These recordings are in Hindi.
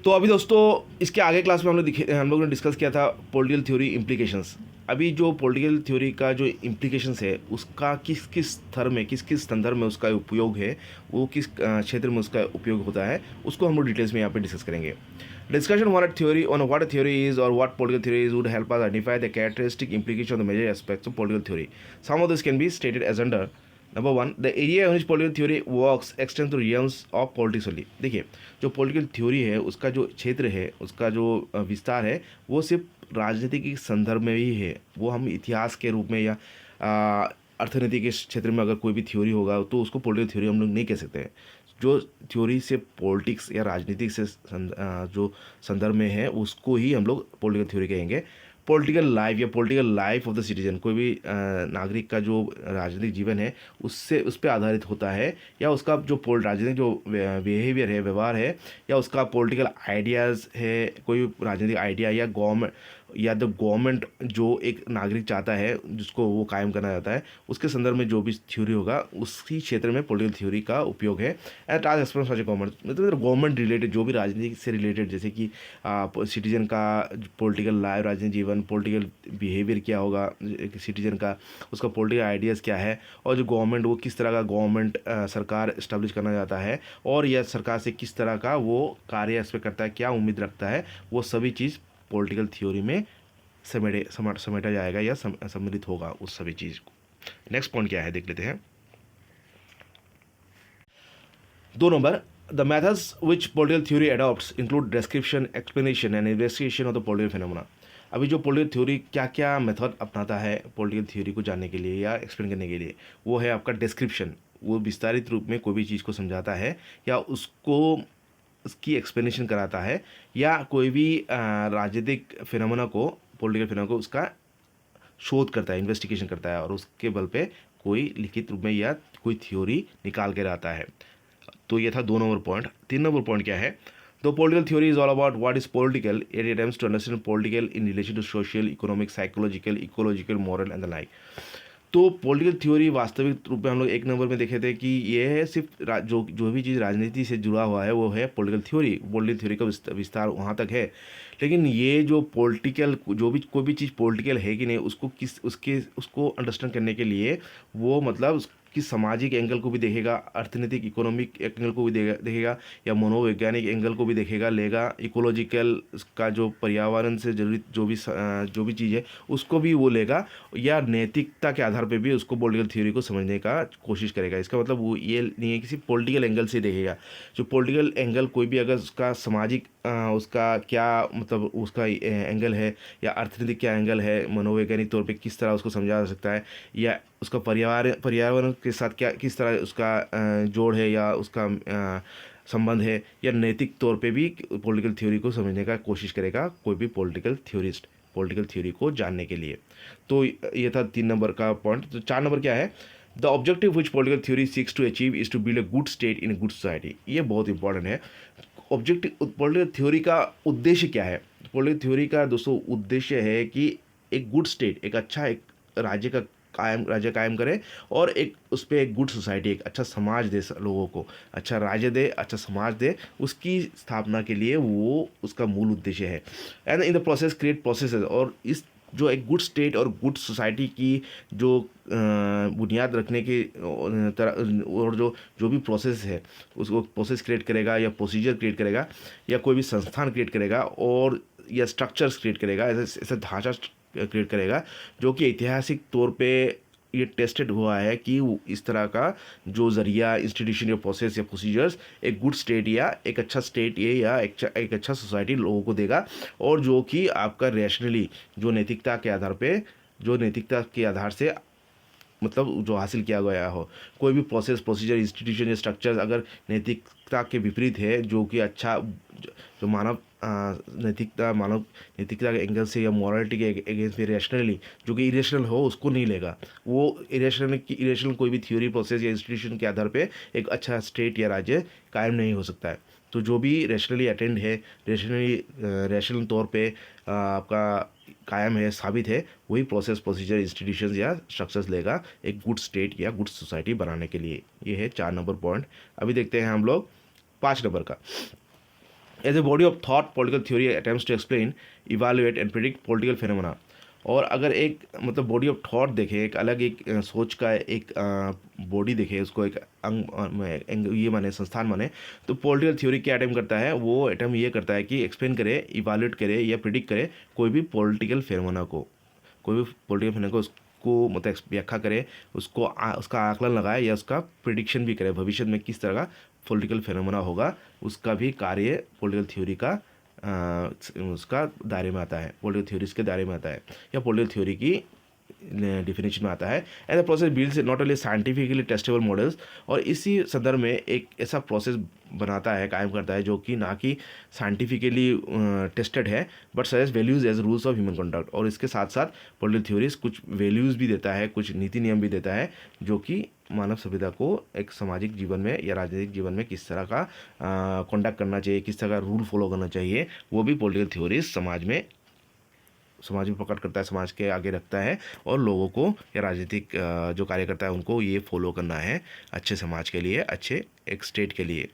तो अभी दोस्तों इसके आगे क्लास में हम लोग ने डिस्कस किया था पॉलिटिकल थ्योरी इम्प्लीकेशंस। अभी जो पॉलिटिकल थ्योरी का जो इम्प्लीकेशंस है उसका किस किस स्तर में किस किस संदर्भ में उसका उपयोग है, वो किस क्षेत्र में उसका उपयोग होता है, उसको हम लोग डिटेल्स में यहाँ पे डिस्कस करेंगे। Discussion on what a theory is or what political theories would help us identify the characteristic implication of the major aspects of political theory. Some of this can be stated as under. Number one, the area in which political theory works extend to realms of politics only. देखिए, जो पॉलिटिकल थ्योरी है उसका जो क्षेत्र है, उसका जो विस्तार है, वो सिर्फ राजनीति के संदर्भ में ही है। वो हम इतिहास के रूप में या अर्थनीति के क्षेत्र में अगर कोई भी थ्योरी होगा तो उसको पॉलिटिकल थ्योरी हम लोग नहीं कह सकते हैं। जो थ्योरी से पॉलिटिक्स या राजनीतिक से जो संदर्भ में है उसको ही हम लोग पॉलिटिकल थ्योरी कहेंगे। पॉलिटिकल लाइफ या political life of the citizen, कोई भी नागरिक का जो राजनीतिक जीवन है उससे उस पर आधारित होता है, या उसका जो राजनीतिक जो बिहेवियर है, व्यवहार है, या उसका पॉलिटिकल आइडियाज़ है, कोई राजनीतिक आइडिया या गवर्नमेंट जो एक नागरिक चाहता है जिसको वो कायम करना चाहता है, उसके संदर्भ में जो भी थ्योरी होगा उसी क्षेत्र में पॉलिटिकल थ्योरी का उपयोग है। एंड टास्क एक्सपेंस गवर्नमेंट, मतलब गवर्नमेंट रिलेटेड जो भी राजनीति से रिलेटेड, जैसे कि सिटीजन का पॉलिटिकल लाइफ, राजनीतिक जीवन, पॉलिटिकल बिहेवियर क्या होगा एक सिटीजन का, उसका पॉलिटिकल आइडियाज़ क्या है, और जो गवर्नमेंट वो किस तरह का गवर्नमेंट सरकार इस्टेब्लिश करना चाहता है, और यह सरकार से किस तरह का वो कार्य एक्सपेक्ट करता है, क्या उम्मीद रखता है, वो सभी चीज़ पॉलिटिकल थ्योरी में समेटा जाएगा या सम्मिलित होगा उस सभी चीज़ को। नेक्स्ट पॉइंट क्या है देख लेते हैं। 2 number, the methods which political theory adopts include description, explanation and investigation of the political phenomena. अभी जो पॉलिटिकल थ्योरी क्या क्या मेथड अपनाता है पॉलिटिकल थ्योरी को जानने के लिए या एक्सप्लेन करने के लिए, वो है आपका डिस्क्रिप्शन। वो विस्तारित रूप में कोई भी चीज़ को समझाता है या उसको उसकी एक्सप्लेनेशन कराता है, या कोई भी राजनीतिक फिनोमेना को, पॉलिटिकल फिनोमेना को उसका शोध करता है, इन्वेस्टिगेशन करता है, और उसके बल पे कोई लिखित रूप में या कोई थ्योरी निकाल के लाता है। तो ये था 2 नंबर पॉइंट। 3 नंबर पॉइंट क्या है? The political theory is all about what is political, it attempts to understand political in relation to social, economic, psychological, ecological, moral and the like. तो पॉलिटिकल थ्योरी वास्तविक रूप में हम लोग 1 नंबर में देखे थे कि ये है सिर्फ जो जो भी चीज़ राजनीति से जुड़ा हुआ है वो है पॉलिटिकल थ्योरी। पॉलिटिकल थ्योरी का विस्तार वहाँ तक है। लेकिन ये जो पॉलिटिकल जो भी कोई भी चीज़ पॉलिटिकल है कि नहीं, उसको अंडरस्टैंड करने के लिए वो मतलब कि सामाजिक एंगल को भी देखेगा, अर्थनीतिक इकोनॉमिक एंगल को भी देखेगा, या मनोवैज्ञानिक एंगल को भी देखेगा लेगा, इकोलॉजिकल का जो पर्यावरण से जरूरी जो भी चीज़ है उसको भी वो लेगा, या नैतिकता के आधार पे भी उसको पॉलिटिकल थ्योरी को समझने का कोशिश करेगा। इसका मतलब वो ये नहीं है कि सिर्फ पॉलिटिकल एंगल से देखेगा। जो पॉलिटिकल एंगल कोई भी अगर उसका सामाजिक उसका क्या मतलब उसका एंगल है, या अर्थनीतिक क्या एंगल है, मनोवैज्ञानिक तौर पे किस तरह उसको समझा जा सकता है, या उसका पर्यावरण के साथ क्या किस तरह उसका जोड़ है या उसका संबंध है, या नैतिक तौर पे भी पॉलिटिकल थ्योरी को समझने का कोशिश करेगा कोई भी पॉलिटिकल थ्योरिस्ट, पॉलिटिकल थ्योरी को जानने के लिए। तो ये था 3 नंबर का पॉइंट। तो 4 नंबर क्या है? The objective which political theory seeks to achieve is to build a good state in good society. ये बहुत इंपॉर्टेंट है। ऑब्जेक्टिव पॉलिटिकल थ्योरी का उद्देश्य क्या है? पॉलिटिकल थ्योरी का दोस्तों उद्देश्य है कि एक गुड स्टेट, एक अच्छा एक राज्य कायम करे, और एक उस पर एक गुड सोसाइटी, एक अच्छा समाज दे, लोगों को अच्छा राज्य दे, अच्छा समाज दे, उसकी स्थापना के लिए वो उसका मूल उद्देश्य है। And in the process create processes, और इस जो एक गुड स्टेट और गुड सोसाइटी की जो बुनियाद रखने की तरह, और जो जो भी प्रोसेस है उसको प्रोसेस क्रिएट करेगा, या प्रोसीजर क्रिएट करेगा, या कोई भी संस्थान क्रिएट करेगा, और या स्ट्रक्चर्स क्रिएट करेगा, ऐसा ढांचा क्रिएट करेगा जो कि ऐतिहासिक तौर पे ये टेस्टेड हुआ है कि इस तरह का जो ज़रिया, इंस्टीट्यूशन या प्रोसेस या प्रोसीजर्स एक गुड स्टेट या एक अच्छा स्टेट ये या एक अच्छा सोसाइटी लोगों को देगा, और जो कि आपका रैशनली जो नैतिकता के आधार से मतलब जो हासिल किया गया हो। कोई भी प्रोसेस, प्रोसीजर, इंस्टीट्यूशन या स्ट्रक्चर्स अगर नैतिकता के विपरीत है, जो कि अच्छा जो मानव नैतिकता के एंगल से या मॉरलिटी के अगेंस्ट में रैशनली जो कि इरेशनल हो उसको नहीं लेगा। वो इरेशनल कोई भी थ्योरी, प्रोसेस या इंस्टीट्यूशन के आधार पे एक अच्छा स्टेट या राज्य कायम नहीं हो सकता है। तो जो भी रैशनली अटेंड है, रैशनल तौर पे आपका कायम है, साबित है, वही प्रोसेस, प्रोसीजर, इंस्टीट्यूशंस या स्ट्रक्चर्स लेगा एक गुड स्टेट या गुड सोसाइटी बनाने के लिए। ये है 4 नंबर पॉइंट। अभी देखते हैं हम लोग 5 नंबर का। As a body of thought political theory attempts to explain, evaluate and predict political phenomena. और अगर एक मतलब बॉडी ऑफ थॉट देखें, एक अलग एक सोच का एक बॉडी देखे, उसको एक ये माने संस्थान माने, तो पॉलिटिकल थ्योरी क्या अटेम्प्ट करता है, वो अटेम्प्ट ये करता है कि एक्सप्लेन करे, इवालुएट करे या प्रिडिक्ट करे कोई भी पॉलिटिकल फिनोमेना को, कोई भी पॉलिटिकल फिनोमेना को उसको मतलब व्याख्या करे, उसको उसका आकलन लगाए या उसका प्रिडिक्शन भी करे, भविष्य में किस तरह का पॉलिटिकल फिनोमेना होगा, उसका भी कार्य पॉलिटिकल थ्योरी का उसका दायरे में आता है, पॉलिटिकल थ्योरीज के दायरे में आता है या पॉलिटिकल थ्योरी की डिफिनेशन में आता है। And the process builds not only scientifically testable models, और इसी संदर्भ में एक ऐसा प्रोसेस बनाता है, कायम करता है, जो कि ना कि साइंटिफिकली टेस्टेड है but suggest values as rules of human conduct. और इसके साथ साथ पॉलिटिकल थ्योरीज कुछ वैल्यूज़ भी देता है, कुछ नीति नियम भी देता है, जो कि मानव सभ्यता को एक सामाजिक जीवन में या राजनीतिक जीवन में किस तरह का कंडक्ट करना चाहिए, किस तरह का रूल फॉलो करना चाहिए, वो भी पॉलिटिकल थ्योरीज समाज में पकड़ करता है, समाज के आगे रखता है, और लोगों को या राजनीतिक जो कार्यकर्ता है उनको ये फॉलो करना है अच्छे समाज के लिए, अच्छे एक स्टेट के लिए।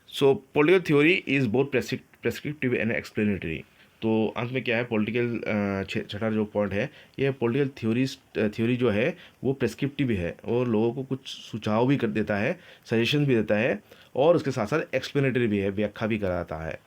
सो political theory is both prescriptive and explanatory. तो अंत में क्या है, पॉलिटिकल छठा जो पॉइंट है, ये पॉलिटिकल थ्योरी जो है वो प्रेस्क्रिप्टिव भी है और लोगों को कुछ सुझाव भी कर देता है, सजेशन भी देता है, और उसके साथ साथ एक्सप्लेनेटरी भी है, व्याख्या भी कराता है।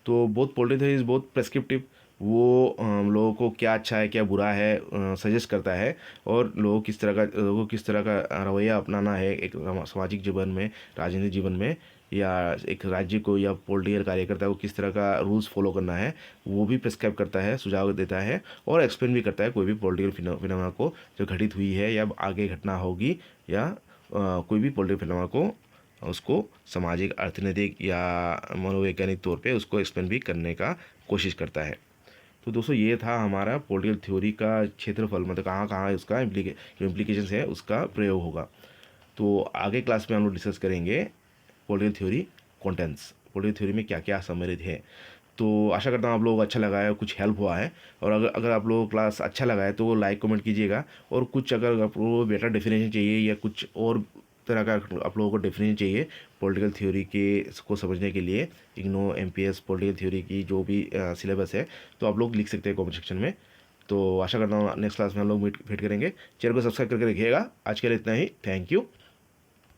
तो both political theory is both prescriptive, वो लोगों को क्या अच्छा है क्या बुरा है सजेस्ट करता है, और लोगों को किस तरह का रवैया अपनाना है एक सामाजिक जीवन में, राजनीतिक जीवन में, या एक राज्य को या पॉलिटिकल कार्यकर्ता को किस तरह का रूल्स फॉलो करना है, वो भी प्रिस्क्राइब करता है, सुझाव देता है, और एक्सप्लेन भी करता है कोई भी पॉलिटिकल फिनोमेना को जो घटित हुई है या आगे घटना होगी, या कोई भी पॉलिटिकल फिनोमेना को उसको सामाजिक, अर्थनैतिक या मनोवैज्ञानिक तौर पे उसको एक्सप्लेन भी करने का कोशिश करता है। तो दोस्तों ये था हमारा पॉलिटिकल थ्योरी का क्षेत्रफल, मतलब कहाँ कहाँ उसका इम्प्लीकेशंस है उसका प्रयोग होगा। तो आगे क्लास में हम लोग डिस्कस करेंगे political theory contents, political theory में क्या क्या सम्मिलित है। तो आशा करता हूँ आप लोगों को अच्छा लगा है, कुछ हेल्प हुआ है, और अगर आप लोगों को क्लास अच्छा लगा है तो लाइक कमेंट कीजिएगा, और कुछ अगर आप लोगों को बेटर डेफिनेशन चाहिए या कुछ और तरह का आप लोगों को डेफिनेशन चाहिए पॉलिटिकल थ्योरी के को समझने के लिए, इग्नो एमपीएस पॉलिटिकल थ्योरी की जो भी सिलेबस है, तो आप लोग लिख सकते हैं कमेंट सेक्शन में। तो आशा करता हूँ नेक्स्ट क्लास में हम लोग भेंट करेंगे। चैनल को सब्सक्राइब करके रखिएगा। आज के लिए इतना ही, थैंक यू।